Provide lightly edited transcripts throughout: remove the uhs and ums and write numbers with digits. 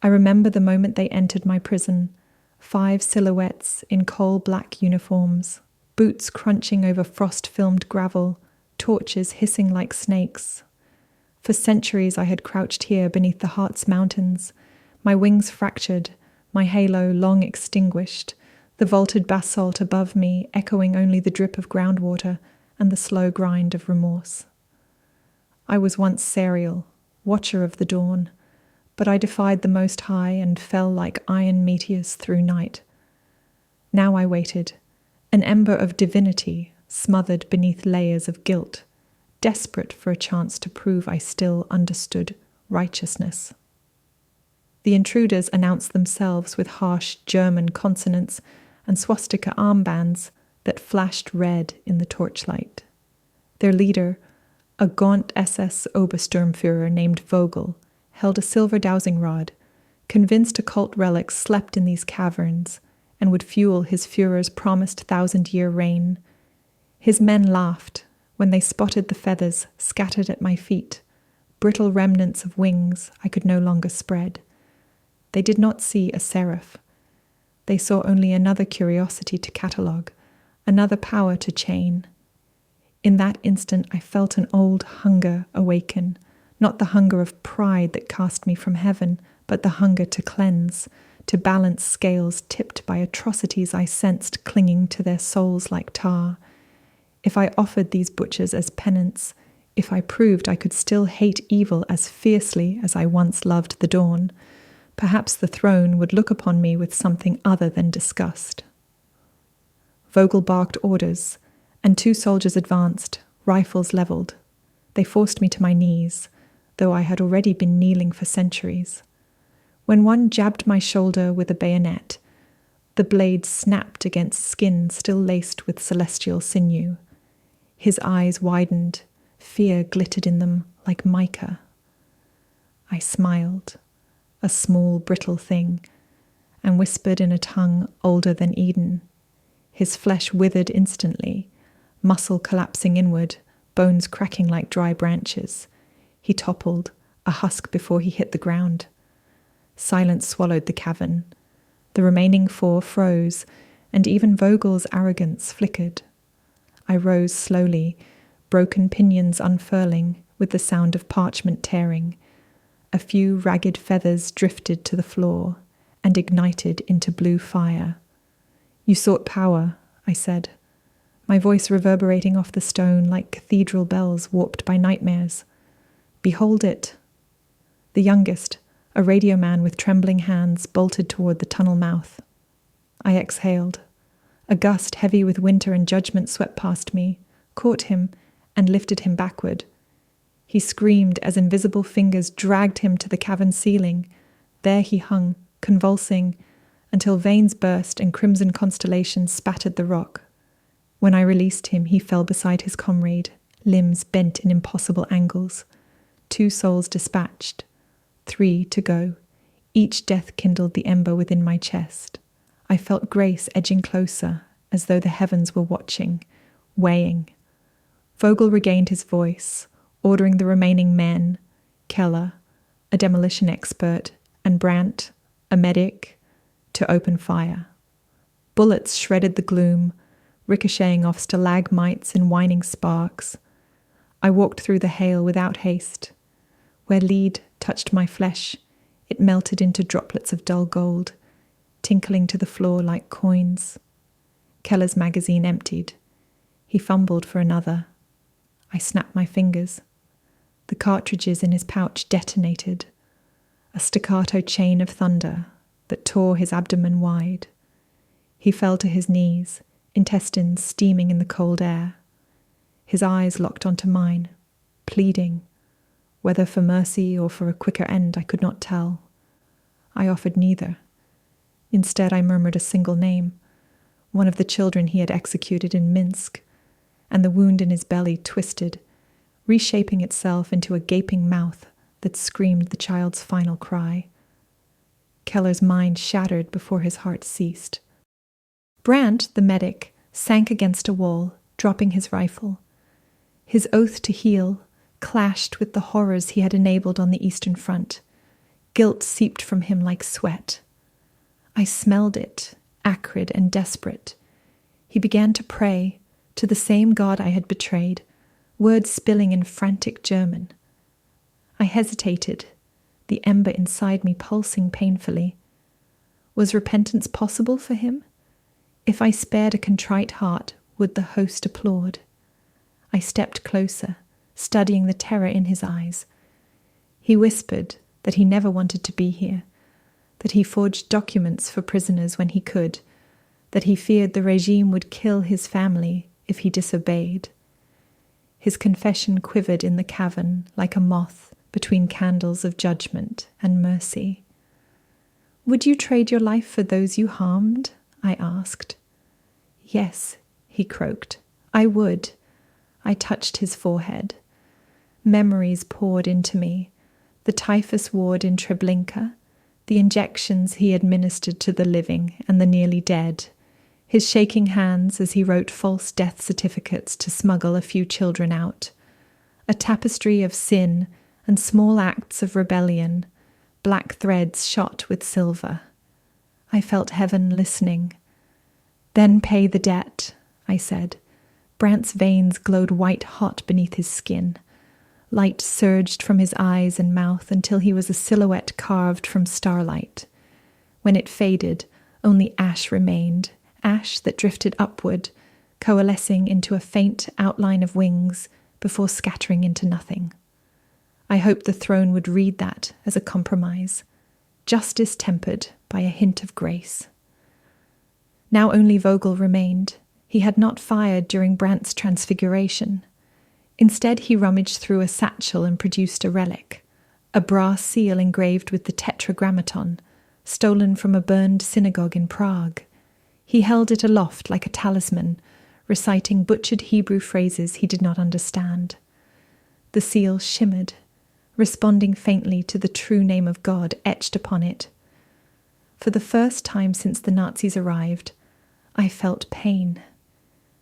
I remember the moment they entered my prison, 5 silhouettes in coal-black uniforms, boots crunching over frost-filmed gravel, torches hissing like snakes. For centuries I had crouched here beneath the Harz Mountains, my wings fractured, my halo long extinguished, the vaulted basalt above me echoing only the drip of groundwater and the slow grind of remorse. I was once serial, watcher of the dawn, but I defied the Most High and fell like iron meteors through night. Now I waited, an ember of divinity smothered beneath layers of guilt, desperate for a chance to prove I still understood righteousness. The intruders announced themselves with harsh German consonants and swastika armbands that flashed red in the torchlight. Their leader, a gaunt SS Obersturmführer named Vogel, held a silver dowsing rod, convinced occult relics slept in these caverns and would fuel his Führer's promised 1,000-year reign. His men laughed when they spotted the feathers scattered at my feet, brittle remnants of wings I could no longer spread. They did not see a seraph. They saw only another curiosity to catalogue, another power to chain. In that instant I felt an old hunger awaken, not the hunger of pride that cast me from heaven, but the hunger to cleanse, to balance scales tipped by atrocities I sensed clinging to their souls like tar. If I offered these butchers as penance, if I proved I could still hate evil as fiercely as I once loved the dawn, perhaps the throne would look upon me with something other than disgust. Vogel barked orders, and 2 soldiers advanced, rifles leveled. They forced me to my knees, though I had already been kneeling for centuries. When one jabbed my shoulder with a bayonet, the blade snapped against skin still laced with celestial sinew. His eyes widened, fear glittered in them like mica. I smiled, a small, brittle thing, and whispered in a tongue older than Eden. His flesh withered instantly, muscle collapsing inward, bones cracking like dry branches. He toppled, a husk before he hit the ground. Silence swallowed the cavern. The remaining 4 froze, and even Vogel's arrogance flickered. I rose slowly, broken pinions unfurling with the sound of parchment tearing. A few ragged feathers drifted to the floor and ignited into blue fire. "You sought power," I said, my voice reverberating off the stone like cathedral bells warped by nightmares. "Behold it." The youngest, a radio man with trembling hands, bolted toward the tunnel mouth. I exhaled. A gust heavy with winter and judgment swept past me, caught him, and lifted him backward. He screamed as invisible fingers dragged him to the cavern ceiling. There he hung, convulsing, until veins burst and crimson constellations spattered the rock. When I released him, he fell beside his comrade, limbs bent in impossible angles. 2 souls dispatched, 3 to go. Each death kindled the ember within my chest. I felt grace edging closer, as though the heavens were watching, weighing. Vogel regained his voice, ordering the remaining men, Keller, a demolition expert, and Brandt, a medic, to open fire. Bullets shredded the gloom, ricocheting off stalagmites in whining sparks. I walked through the hail without haste. Where lead touched my flesh, it melted into droplets of dull gold, tinkling to the floor like coins. Keller's magazine emptied. He fumbled for another. I snapped my fingers. The cartridges in his pouch detonated, a staccato chain of thunder that tore his abdomen wide. He fell to his knees, intestines steaming in the cold air. His eyes locked onto mine, pleading. Whether for mercy or for a quicker end, I could not tell. I offered neither. Instead, I murmured a single name, one of the children he had executed in Minsk, and the wound in his belly twisted, reshaping itself into a gaping mouth that screamed the child's final cry. Keller's mind shattered before his heart ceased. Brandt, the medic, sank against a wall, dropping his rifle. His oath to heal clashed with the horrors he had enabled on the Eastern Front. Guilt seeped from him like sweat. I smelled it, acrid and desperate. He began to pray to the same God I had betrayed, words spilling in frantic German. I hesitated, the ember inside me pulsing painfully. Was repentance possible for him? If I spared a contrite heart, would the host applaud? I stepped closer, studying the terror in his eyes. He whispered that he never wanted to be here, that he forged documents for prisoners when he could, that he feared the regime would kill his family if he disobeyed. His confession quivered in the cavern like a moth between candles of judgment and mercy. "Would you trade your life for those you harmed?" I asked. "Yes," he croaked, "I would." I touched his forehead. Memories poured into me. The typhus ward in Treblinka, the injections he administered to the living and the nearly dead, his shaking hands as he wrote false death certificates to smuggle a few children out, a tapestry of sin and small acts of rebellion, black threads shot with silver. I felt heaven listening. "Then pay the debt," I said. Brant's veins glowed white-hot beneath his skin. Light surged from his eyes and mouth until he was a silhouette carved from starlight. When it faded, only ash remained, ash that drifted upward, coalescing into a faint outline of wings before scattering into nothing. I hoped the throne would read that as a compromise, justice tempered by a hint of grace. Now only Vogel remained. He had not fired during Brant's transfiguration. Instead, he rummaged through a satchel and produced a relic, a brass seal engraved with the tetragrammaton, stolen from a burned synagogue in Prague. He held it aloft like a talisman, reciting butchered Hebrew phrases he did not understand. The seal shimmered, responding faintly to the true name of God etched upon it. For the first time since the Nazis arrived, I felt pain.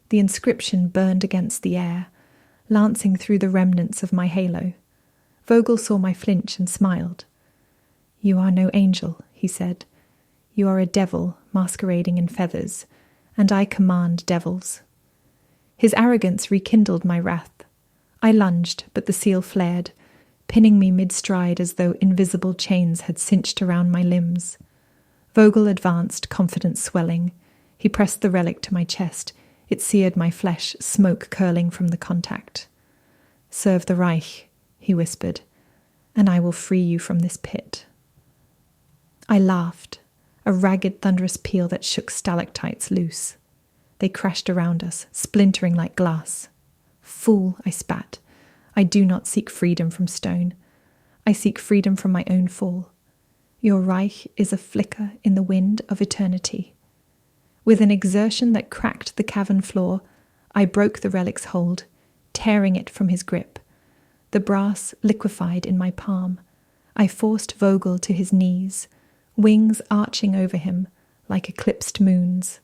The inscription burned against the air, lancing through the remnants of my halo. Vogel saw my flinch and smiled. "You are no angel," he said. "You are a devil masquerading in feathers, and I command devils." His arrogance rekindled my wrath. I lunged, but the seal flared, pinning me mid-stride as though invisible chains had cinched around my limbs. Vogel advanced, confidence swelling. He pressed the relic to my chest. It seared my flesh, smoke curling from the contact. "Serve the Reich," he whispered, "and I will free you from this pit." I laughed, a ragged, thunderous peal that shook stalactites loose. They crashed around us, splintering like glass. "Fool," I spat. "I do not seek freedom from stone. I seek freedom from my own fall. Your Reich is a flicker in the wind of eternity." With an exertion that cracked the cavern floor, I broke the relic's hold, tearing it from his grip. The brass liquefied in my palm. I forced Vogel to his knees, wings arching over him like eclipsed moons.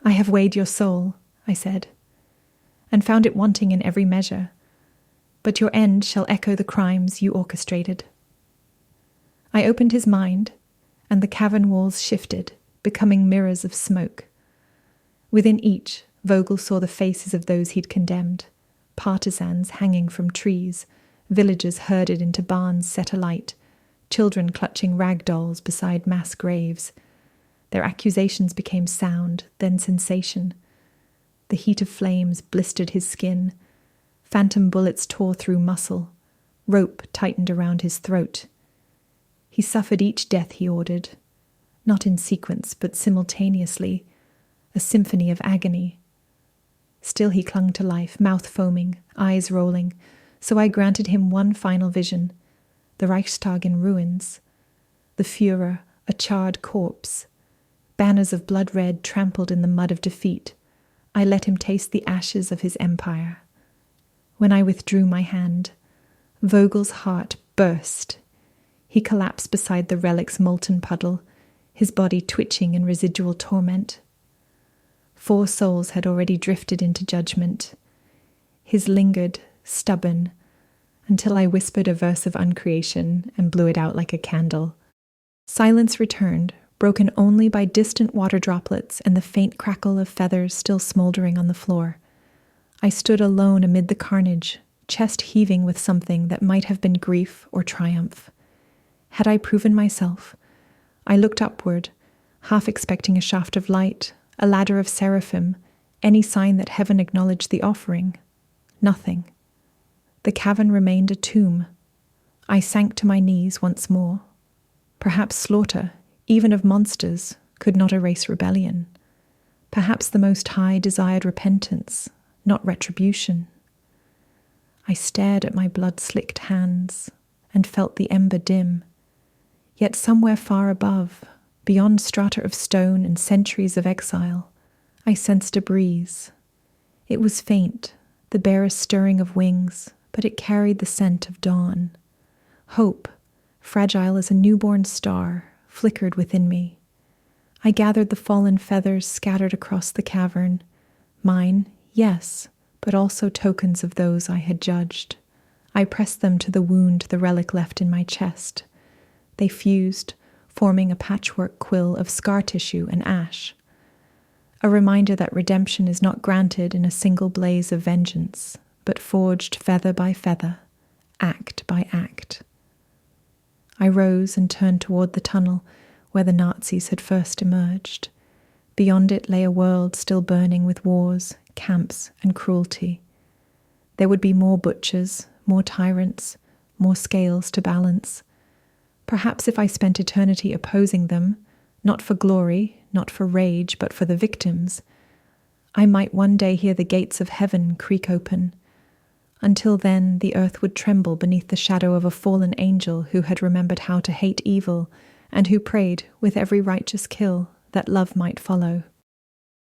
"I have weighed your soul," I said, "and found it wanting in every measure. But your end shall echo the crimes you orchestrated." I opened his mind, and the cavern walls shifted, becoming mirrors of smoke. Within each, Vogel saw the faces of those he'd condemned, partisans hanging from trees, villagers herded into barns set alight, children clutching rag dolls beside mass graves. Their accusations became sound, then sensation. The heat of flames blistered his skin. Phantom bullets tore through muscle. Rope tightened around his throat. He suffered each death he ordered, not in sequence, but simultaneously, a symphony of agony. Still he clung to life, mouth foaming, eyes rolling, so I granted him one final vision, the Reichstag in ruins, the Führer, a charred corpse, banners of blood red trampled in the mud of defeat. I let him taste the ashes of his empire. When I withdrew my hand, Vogel's heart burst. He collapsed beside the relic's molten puddle, his body twitching in residual torment. 4 souls had already drifted into judgment. His lingered, stubborn, until I whispered a verse of uncreation and blew it out like a candle. Silence returned, broken only by distant water droplets and the faint crackle of feathers still smoldering on the floor. I stood alone amid the carnage, chest heaving with something that might have been grief or triumph. Had I proven myself? I looked upward, half expecting a shaft of light, a ladder of seraphim, any sign that heaven acknowledged the offering. Nothing. The cavern remained a tomb. I sank to my knees once more. Perhaps slaughter, even of monsters, could not erase rebellion. Perhaps the Most High desired repentance, not retribution. I stared at my blood-slicked hands and felt the ember dim. Yet somewhere far above, beyond strata of stone and centuries of exile, I sensed a breeze. It was faint, the barest stirring of wings, but it carried the scent of dawn. Hope, fragile as a newborn star, flickered within me. I gathered the fallen feathers scattered across the cavern. Mine, yes, but also tokens of those I had judged. I pressed them to the wound the relic left in my chest. They fused, forming a patchwork quill of scar tissue and ash. A reminder that redemption is not granted in a single blaze of vengeance, but forged feather by feather, act by act. I rose and turned toward the tunnel where the Nazis had first emerged. Beyond it lay a world still burning with wars, camps, and cruelty. There would be more butchers, more tyrants, more scales to balance. Perhaps if I spent eternity opposing them, not for glory, not for rage, but for the victims, I might one day hear the gates of heaven creak open. Until then, the earth would tremble beneath the shadow of a fallen angel who had remembered how to hate evil and who prayed, with every righteous kill, that love might follow.